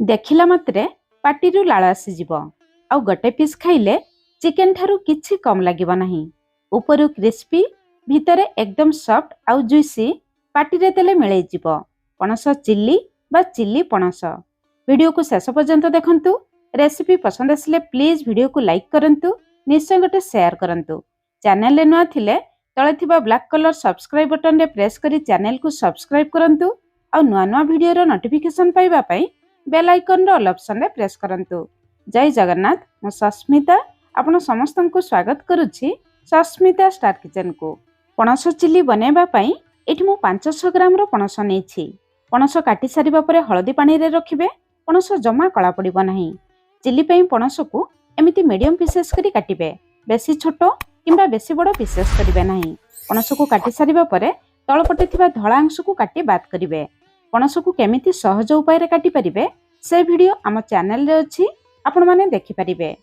देखिला मात्रे पाटिरु लाळ आसीजिब आउ गोटे पीस खाइले चिकेन ठारू किछि कम लागिबो नाही। उपरु क्रिस्पी भितरे एकदम सॉफ्ट आउ जुइसी पाटिरे देले मिलै जिवो। पणस चिल्ली बा चिल्ली पणस। वीडियो को शेष पर्यंत देखंतु। रेसिपी पसंद आसिले प्लीज वीडियो को लाइक करंतु, निश्चय गोटे शेयर करंतु। चैनल रे नुआ थिले तळे थिबा ब्लैक कलर सब्सक्राइब बटन रे प्रेस करी चैनल को सब्सक्राइब करंतु आउ नुआ नुआ वीडियो रो नोटिफिकेशन पाइबा पई बेल आइकन रो ऑल ऑप्शन रे प्रेस करंतु। जय जगन्नाथ। मो सस्मिता आपण समस्त को स्वागत करुछि सस्मिता स्टार किचन को। पणस चिल्ली बनेबा पई एठी मो 500 ग्राम रो पणस नेछि। पणस काटी सारिबा परे हळदी पानी रे रखिबे। पणस जमा कळा पड़िबो नाही। चिल्ली पई पणस को एमिति मीडियम पीसेस करी काटिबे। बेसी छोटो किंबा बेसी बड़ पीसेस करिवे नाही। पणस को काटी सारिबा परे तळपटे थिबा धळा अंश को काटी बात करिवे। पणस को केमिति सहज उपाय रे काटी परिबे से वीडियो आम चैनल रे अछि, आपण माने देखि परिबे।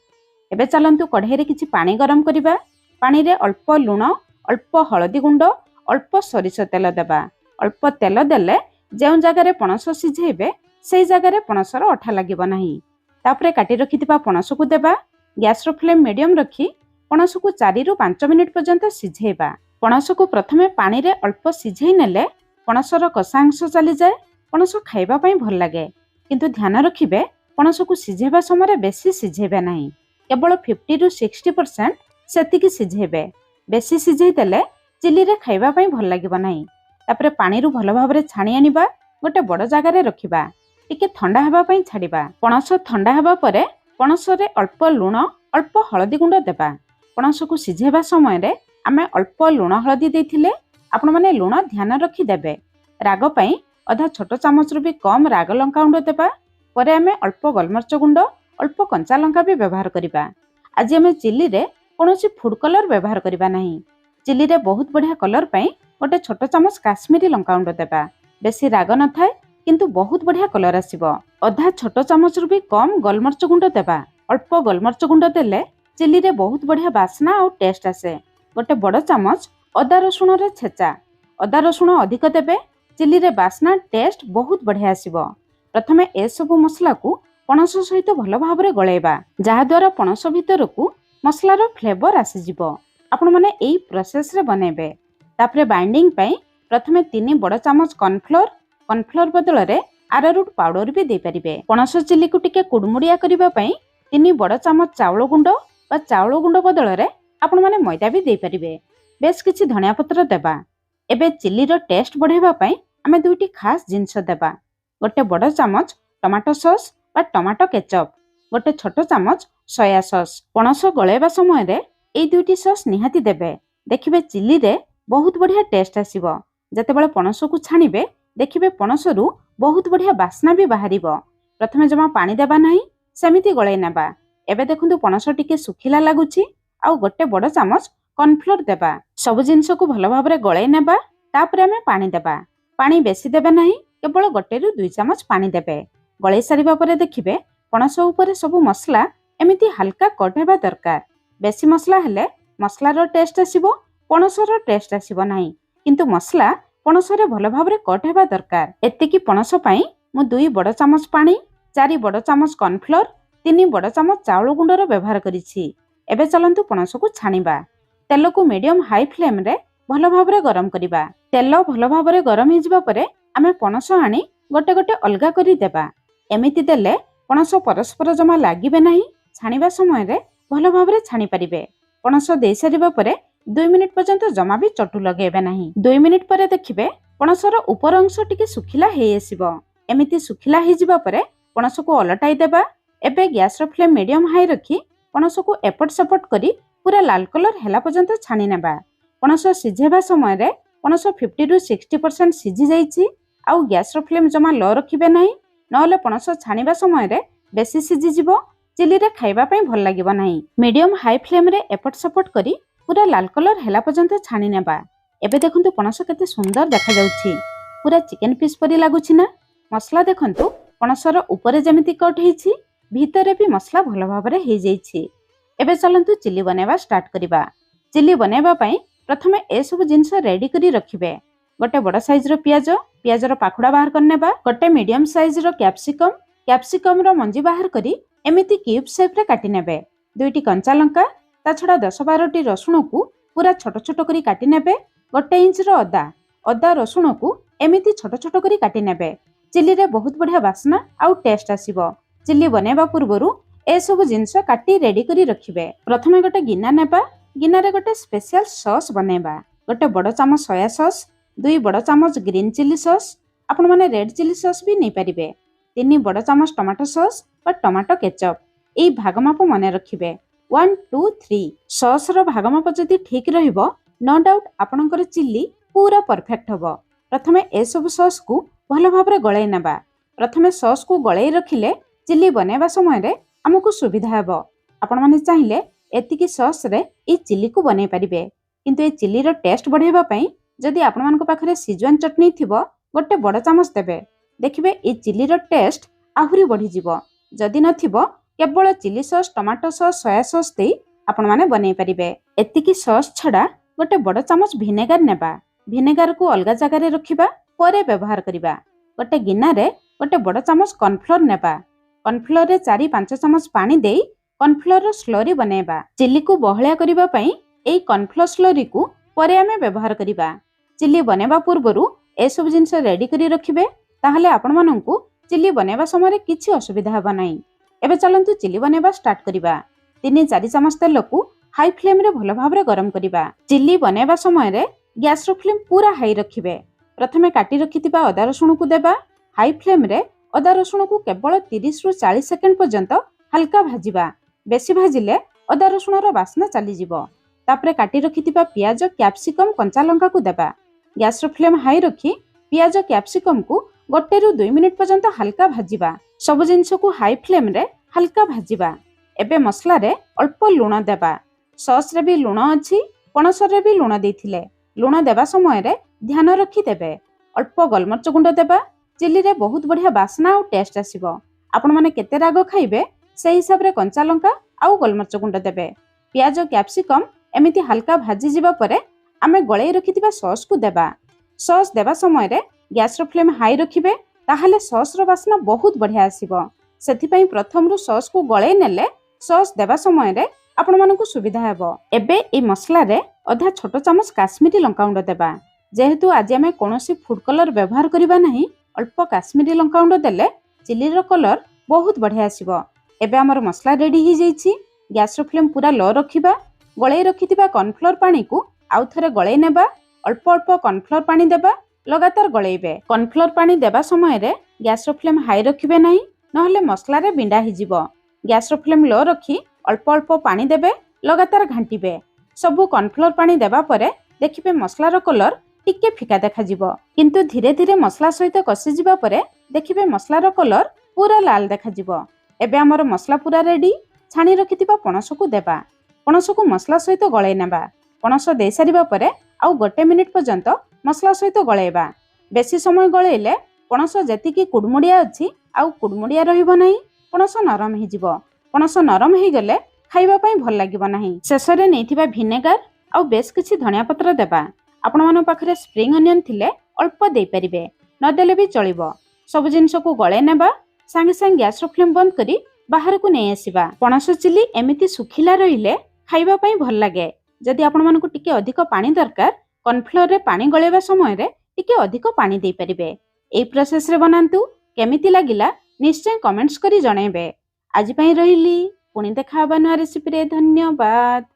एबे चलंतु कढ़ाई रे किछि पानी गरम करिबा। पानी रे अल्प लूण, अल्प हळदी गुंड, अल्प सरिष तेल देबा। अल्प तेल देले जेउ जगह रे पणस सिझेबे सेई जगह रे पणसर अठा लागिबो नाही। तापरे काटी रखिथिबा पणस को देबा। गैस रो फ्लेम मीडियम रखी पणस को 4 रु 5 मिनिट पर्यंत सिझेबा। पणस को प्रथमे पानी रे अल्प सिझेई नेले पणसर कषा अंश चली जाए। पणस खाइबा पई भल लागे, किंतु ध्यान रखिबे पणस को सिझेबा समय बेसी सिझेबे नाही। केवल 50 रु 60% सेतिकी सिझेबे। बेसी सिझेई देले चिल्ली रे खाइबा पई भल लागिबो नाही। तापरे पानी रु भल भाबरे छाणी आनिबा। गोटे बड़ जगह रे रखिबा। टिके ठंडा हेबा पई छाडिबा। पणस ठंडा हेबा परे पणस रे अल्प लूण, अल्प हळदी गुंड देबा। पणस को सिझेबा समय रे आमे अल्प लूण हळदी देथिले। आपण माने लूण ध्यान रखि देबे। राग पई आधा छोट चामच रु भी कम राग लंका गुंड देबा। परे आमे अल्प गोलमरिच गुंड, अल्प कंचा लंका भी व्यवहार करिबा। आज आमे चिल्ली रे कोनोसी फूड कलर व्यवहार करिबा नाही। चिल्ली रे बहुत बढ़िया कलर पई गोटे छोट चामच काश्मीरी लंका गुंड देबा। बेसी राग न थाए किंतु बहुत बढ़िया कलर आसीबो। आधा छोट चामच रु भी कम गोलमरिच गुंड देबा। अल्प गोलमरिच गुंड देले चिल्ली रे बहुत बढ़िया बास्ना और टेस्ट आसे। गोटे बड़ चामच अदा रसुण रे छेचा। अदा रसुण अधिक देबे। चिल्ली रे बास्ना टेस्ट बहुत बढ़िया आसीबो। प्रथमे ए सब मसला को पणस सहित भल भाबरे गळेबा, जहा द्वारा पणस भितर को मसलार फ्लेवर आसीजिबो। आपण माने एई प्रोसेस रे बनेबे। तापरे बाइंडिंग पई प्रथमे 3 बड़ चामच कॉर्नफ्लोर बदल रे आरारूट पाउडर भी दे परिबे। पणस चिल्ली को टिके कुडमुडिया करिबा पई 3 बड़ चामच चावल गुंड बा चावल गुंड बदल रे आपण माने मैदा भी दे परिबे। बेस किछि धनिया पत्र देबा। एबे चिल्ली रो टेस्ट बढ़ेबा पई आमे दुइटी खास जिंस देबा। गोटे बड़ चामच टमाटो सॉस बा टमाटो केचप, गोटे छोट चामच सोया सॉस। पणस गळेबा समय रे एई दुइटी सॉस निहाती देबे। देखिबे चिल्ली रे बहुत बढ़िया टेस्ट आसीबो। जतेबेले पणस को छाणिबे देखिबे पणस रु बहुत बढ़िया बास्ना भी बाहरिबो। प्रथमे जमा पानी देबा नाही, सेमिति गळै नेबा। एबे देखंतु पणस टिके सुखिला लागुछि आउ गोटे बड़ चामच कॉर्नफ्लोर देबा। सब जिंस को भल भाबरे गळै नेबा। तापरे आमे पानी देबा। पानी बेसी देबे नाही, केवल गोटे रु 2 चामच पानी देबे। गळै सारिबा परे देखिबे पणस ऊपर सब मसला एमिति हल्का कट हेबा दरकार। बेसी मसला हेले मसलार टेस्ट आसीबो, पणसर टेस्ट आसीबो नाही। किंतु मसला पणस रे भल भाबरे कट हेबा दरकार। एतिकी पणस पई मु 2 बड़ चामच पानी, 4 बड़ चामच कॉर्नफ्लोर, 3 बड़ चामच चावल गुंडर व्यवहार करिछि। एबे चलंतु पणस को छाणिबा। तेल को मीडियम हाई फ्लेम रे भल भाबरे गरम करिबा। तेल भल भाबरे गरम हे जिबा परे आमे पणस आनी गोटे गोटे अलगा करी देबा। एमिति देले पणस परस्पर जमा लागिबे नाही। छाणिबा समय रे भल भाबरे छाणी परिबे। पणस देई सारिबा परे 2 मिनिट पर्यंत जमा भी चटु लगेबे नाही। 2 मिनिट परे देखिबे पणसर ऊपर अंश टिके सुखिला हेई आसीबो। एमिति सुखिला हे जिबा परे पणस को अलटाई देबा। एबे गैस रो फ्लेम मीडियम हाई रखी पणस को एपट सपट करी पूरा लाल कलर हेला पर्यंत छाणी नेबा। पणस सिझेबा समय रे पणस 50 रु 60% सिझी जाईछि। आउ गैस रो फ्लेम जमा लो रखिबे नाही, नहले पणस छाणिबा समय रे बेसी सिझी जिवो। चिल्ली रे खाइबा पई भल लागिबो नाही। मीडियम हाई फ्लेम रे एपट सपट करी पूरा लाल कलर हेला पर्यंत छाणी नेबा। एबे देखंतु पणस केते सुंदर देखा जाउछि। पूरा चिकन पीस परी लागुछि ना। मसला देखंतु पणसर ऊपर जेमिति कट हेछि, भितरे भी मसला भल भाबरे हे जाईछि। एबे चलंतु चिल्ली बनेबा स्टार्ट करिबा। चिल्ली बनेबा पई प्रथमे ए सब जिंस रेडी करी रखिबे। गोटे बड़ साइज रो पियाज, पियाज रो पाखुडा बाहर करनेबा। गोटे मीडियम साइज रो कैप्सिकम, କ୍ୟାପ୍ସିକମ୍ ର ମଞ୍ଜି ବାହାର କରି ଏମିତି କ୍ୟୁବ୍ ସେପ୍ରେ କାଟି ନେବେ। 2ଟି କଞ୍ଚା ଲଙ୍କା, ତା ଛଡ଼ା 10-12ଟି ରସୁଣକୁ ପୁରା ଛୋଟ ଛୋଟ କରି କାଟି ନେବେ। 1 ଇଞ୍ଚର ଅଦା ରସୁଣକୁ ଏମିତି ଛୋଟ ଛୋଟ କରି କାଟି ନେବେ। ଚିଲିରେ ବହୁତ ବଢ଼ିଆ ବାସ୍ନା ଆଉ ଟେଷ୍ଟ ଆସିବ। ଚିଲି ବନେଇବା ପୂର୍ବରୁ ଏସବୁ ଜିନିଷ କାଟି ରେଡି କରି ରଖିବେ। ପ୍ରଥମେ ଗୋଟେ ଗିନା ନେବା। ଗିନାରେ ଗୋଟେ ସ୍ପେଶାଲ ସସ୍ ବନେଇବା। ଗୋଟେ ବଡ଼ ଚାମଚ ସୋୟା ସସ୍, 2 ବଡ଼ ଚାମଚ ଗ୍ରୀନ୍ ଚିଲି ସସ୍, ଆପଣମାନେ ରେଡ୍ ଚିଲି ସସ୍ ବି ନେଇପାରିବେ। 3 ବଡ଼ ଚାମଚ ଟମାଟୋ ସସ୍ ବା ଟମାଟୋ କେଚପ୍। ଏଇ ଭାଗମାପ ମନେ ରଖିବେ। 1, 2, 3 ସସ୍ର ଭାଗମାପ ଯଦି ଠିକ୍ ରହିବ, ନୋ ଡାଉଟ୍ ଆପଣଙ୍କର ଚିଲି ପୁରା ପରଫେକ୍ଟ ହେବ। ପ୍ରଥମେ ଏସବୁ ସସ୍କୁ ଭଲ ଭାବରେ ଗଳେଇ ନେବା। ପ୍ରଥମେ ସସ୍କୁ ଗଳେଇ ରଖିଲେ ଚିଲି ବନେଇବା ସମୟରେ ଆମକୁ ସୁବିଧା ହେବ। ଆପଣମାନେ ଚାହିଁଲେ ଏତିକି ସସ୍ରେ ଏଇ ଚିଲିକୁ ବନେଇ ପାରିବେ। କିନ୍ତୁ ଏଇ ଚିଲିର ଟେଷ୍ଟ ବଢ଼ାଇବା ପାଇଁ ଯଦି ଆପଣମାନଙ୍କ ପାଖରେ ସିଜୱାନ୍ ଚଟନି ଥିବ, ଗୋଟେ ବଡ଼ ଚାମଚ ଦେବେ। ଦେଖିବେ ଏଇ ଚିଲିର ଟେଷ୍ଟ ଆହୁରି ବଢ଼ିଯିବ। ଯଦି ନଥିବ, କେବଳ chilli sauce, tomato sauce, soya sauce ଦେଇ ଆପଣମାନେ ବନେଇ ପାରିବେ। ଏତିକି ସସ୍ ଛଡ଼ା ଗୋଟେ ବଡ଼ ଚାମଚ ଭିନେଗାର ନେବା। ଭିନେଗାରକୁ ଅଲଗା ଜାଗାରେ ରଖିବା, ପରେ ବ୍ୟବହାର କରିବା। ଗୋଟେ ଗିନାରେ ଗୋଟେ ବଡ଼ ଚାମଚ କର୍ଣ୍ଣଫ୍ଲୋର ନେବା। କର୍ଣ୍ଣଫ୍ଲୋରରେ 4-5 ଚାମଚ ପାଣି ଦେଇ କର୍ଣ୍ଣଫ୍ଲୋରର ସ୍ଲରି ବନେଇବା। ଚିଲିକୁ ବହଳିଆ କରିବା ପାଇଁ ଏଇ କର୍ଣ୍ଣଫ୍ଲୋର ସ୍ଲରିକୁ ପରେ ଆମେ ବ୍ୟବହାର କରିବା। ଚିଲି ବନେଇବା ପୂର୍ବରୁ ଏସବୁ ଜିନିଷ ରେଡି କରି ରଖିବେ, ତାହେଲେ ଆପଣମାନଙ୍କୁ ଚିଲି ବନେଇବା ସମୟରେ କିଛି ଅସୁବିଧା ହେବ ନାହିଁ। ଏବେ ଚାଲନ୍ତୁ ଚିଲି ବନେଇବା ଷ୍ଟାର୍ଟ କରିବା। 3-4 ଚାମଚ ତେଲକୁ ହାଇ ଫ୍ଲେମ୍ରେ ଭଲ ଭାବରେ ଗରମ କରିବା। ଚିଲି ବନେଇବା ସମୟରେ ଗ୍ୟାସ୍ର ଫ୍ଲେମ୍ ପୁରା ହାଇ ରଖିବେ। ପ୍ରଥମେ କାଟି ରଖିଥିବା ଅଦା ରସୁଣକୁ ଦେବା। ହାଇ ଫ୍ଲେମ୍ରେ ଅଦା ରସୁଣକୁ କେବଳ 30-40 ସେକେଣ୍ଡ ପର୍ଯ୍ୟନ୍ତ ହାଲକା ଭାଜିବା। ବେଶୀ ଭାଜିଲେ ଅଦା ରସୁଣର ବାସ୍ନା ଚାଲିଯିବ। ତାପରେ କାଟି ରଖିଥିବା ପିଆଜ, କ୍ୟାପ୍ସିକମ୍, କଞ୍ଚା ଲଙ୍କାକୁ ଦେବା। ଗ୍ୟାସ୍ର ଫ୍ଲେମ୍ ହାଇ ରଖି ପିଆଜ, କ୍ୟାପ୍ସିକମ୍କୁ 1-2 ମିନିଟ୍ ପର୍ଯ୍ୟନ୍ତ ହାଲକା ଭାଜିବା। ସବୁ ଜିନିଷକୁ ହାଇ ଫ୍ଲେମ୍ରେ ହାଲକା ଭାଜିବା। ଏବେ ମସଲାରେ ଅଳ୍ପ ଲୁଣ ଦେବା। ସସ୍ରେ ବି ଲୁଣ ଅଛି, ପଣସରେ ବି ଲୁଣ ଦେଇଥିଲେ। ଲୁଣ ଦେବା ସମୟରେ ଧ୍ୟାନ ରଖି ଦେବେ। ଅଳ୍ପ ଗୋଲମରିଚ ଗୁଣ୍ଡ ଦେବା। ଚିଲିରେ ବହୁତ ବଢ଼ିଆ ବାସ୍ନା ଆଉ ଟେଷ୍ଟ ଆସିବ। ଆପଣମାନେ କେତେ ରାଗ ଖାଇବେ, ସେହି ହିସାବରେ କଞ୍ଚା ଲଙ୍କା ଆଉ ଗୋଲମରିଚ ଗୁଣ୍ଡ ଦେବେ। ପିଆଜ, କ୍ୟାପ୍ସିକମ୍ ଏମିତି ହାଲକା ଭାଜିଯିବା ପରେ ଆମେ ଗଳେଇ ରଖିଥିବା ସସ୍କୁ ଦେବା। ସସ୍ ଦେବା ସମୟରେ ଗ୍ୟାସ୍ର ଫ୍ଲେମ୍ ହାଇ ରଖିବେ, ତାହେଲେ ସସ୍ର ବାସ୍ନା ବହୁତ ବଢ଼ିଆ ଆସିବ। ସେଥିପାଇଁ ପ୍ରଥମରୁ ସସ୍କୁ ଗଳେଇ ନେଲେ ସସ୍ ଦେବା ସମୟରେ ଆପଣମାନଙ୍କୁ ସୁବିଧା ହେବ। ଏବେ ଏହି ମସଲାରେ ଅଧା ଛୋଟ ଚାମଚ କାଶ୍ମୀରୀ ଲଙ୍କାଗୁଣ୍ଡ ଦେବା। ଯେହେତୁ ଆଜି ଆମେ କୌଣସି ଫୁଡ୍ କଲର୍ ବ୍ୟବହାର କରିବା ନାହିଁ, ଅଳ୍ପ କାଶ୍ମୀରୀ ଲଙ୍କାଗୁଣ୍ଡ ଦେଲେ ଚିଲିର କଲର୍ ବହୁତ ବଢ଼ିଆ ଆସିବ। ଏବେ ଆମର ମସଲା ରେଡି ହେଇଯାଇଛି। ଗ୍ୟାସ୍ର ଫ୍ଲେମ୍ ପୁରା ଲୋ ରଖିବା। ଗଳେଇ ରଖିଥିବା କର୍ଣ୍ଣଫ୍ଲୋର ପାଣିକୁ ଆଉ ଥରେ ଗଳେଇ ନେବା। ଅଳ୍ପ ଅଳ୍ପ କର୍ଣ୍ଣଫ୍ଲୋର ପାଣି ଦେବା, ଲଗାତାର ଗଳେଇବେ। କର୍ଣ୍ଣଫ୍ଲୋର ପାଣି ଦେବା ସମୟରେ ଗ୍ୟାସ୍ର ଫ୍ଲେମ୍ ହାଇ ରଖିବେ ନାହିଁ, ନହେଲେ ମସଲାରେ ବିଣ୍ଡା ହେଇଯିବ। ଗ୍ୟାସ୍ର ଫ୍ଲେମ୍ ଲୋ ରଖି ଅଳ୍ପ ଅଳ୍ପ ପାଣି ଦେବେ, ଲଗାତାର ଘାଣ୍ଟିବେ। ସବୁ କର୍ଣ୍ଣଫ୍ଲୋର ପାଣି ଦେବା ପରେ ଦେଖିବେ ମସଲାର କଲର୍ ଟିକେ ଫିକା ଦେଖାଯିବ। କିନ୍ତୁ ଧୀରେ ଧୀରେ ମସଲା ସହିତ କଷିଯିବା ପରେ ଦେଖିବେ ମସଲାର କଲର୍ ପୁରା ଲାଲ ଦେଖାଯିବ। ଏବେ ଆମର ମସଲା ପୁରା ରେଡି। ଛାଣି ରଖିଥିବା ପଣସକୁ ଦେବା। ପଣସକୁ ମସଲା ସହିତ ଗଳେଇ ନେବା। ପଣସ ଦେଇସାରିବା ପରେ ଆଉ 1 ମିନିଟ୍ ପର୍ଯ୍ୟନ୍ତ ମସଲା ସହିତ ଗଳେଇବା। ବେଶୀ ସମୟ ଗଳେଇଲେ ପଣସ ଯେତିକି କୁଡ଼ମୁଡ଼ିଆ ଅଛି ଆଉ କୁଡ଼ମୁଡ଼ିଆ ରହିବ ନାହିଁ, ପଣସ ନରମ ହେଇଯିବ। ପଣସ ନରମ ହେଇଗଲେ ଖାଇବା ପାଇଁ ଭଲ ଲାଗିବ ନାହିଁ। ଶେଷରେ ନେଇଥିବା ଭିନେଗାର ଆଉ ବେଶ କିଛି ଧଣିଆ ପତ୍ର ଦେବା। ଆପଣମାନଙ୍କ ପାଖରେ ସ୍ପ୍ରିଙ୍ଗ ଅନିଅନ୍ ଥିଲେ ଅଳ୍ପ ଦେଇପାରିବେ, ନଦେଲେ ବି ଚଳିବ। ସବୁ ଜିନିଷକୁ ଗଳେଇ ନେବା। ସାଙ୍ଗେ ସାଙ୍ଗେ ଗ୍ୟାସ୍ର ଫ୍ଲେମ୍ ବନ୍ଦ କରି ବାହାରକୁ ନେଇ ଆସିବା। ପଣସ ଚିଲି ଏମିତି ଶୁଖିଲା ରହିଲେ ଖାଇବା ପାଇଁ ଭଲ ଲାଗେ। ଯଦି ଆପଣମାନଙ୍କୁ ଟିକେ ଅଧିକ ପାଣି ଦରକାର, କର୍ଣ୍ଣଫ୍ଲୋରରେ ପାଣି ଗଳେଇବା ସମୟରେ ଟିକେ ଅଧିକ ପାଣି ଦେଇପାରିବେ। ଏଇ ପ୍ରୋସେସରେ ବନାନ୍ତୁ। କେମିତି ଲାଗିଲା ନିଶ୍ଚୟ କମେଣ୍ଟସ୍ କରି ଜଣାଇବେ। ଆଜି ପାଇଁ ରହିଲି। ପୁଣି ଦେଖା ହେବା ନୂଆ ରେସିପିରେ। ଧନ୍ୟବାଦ।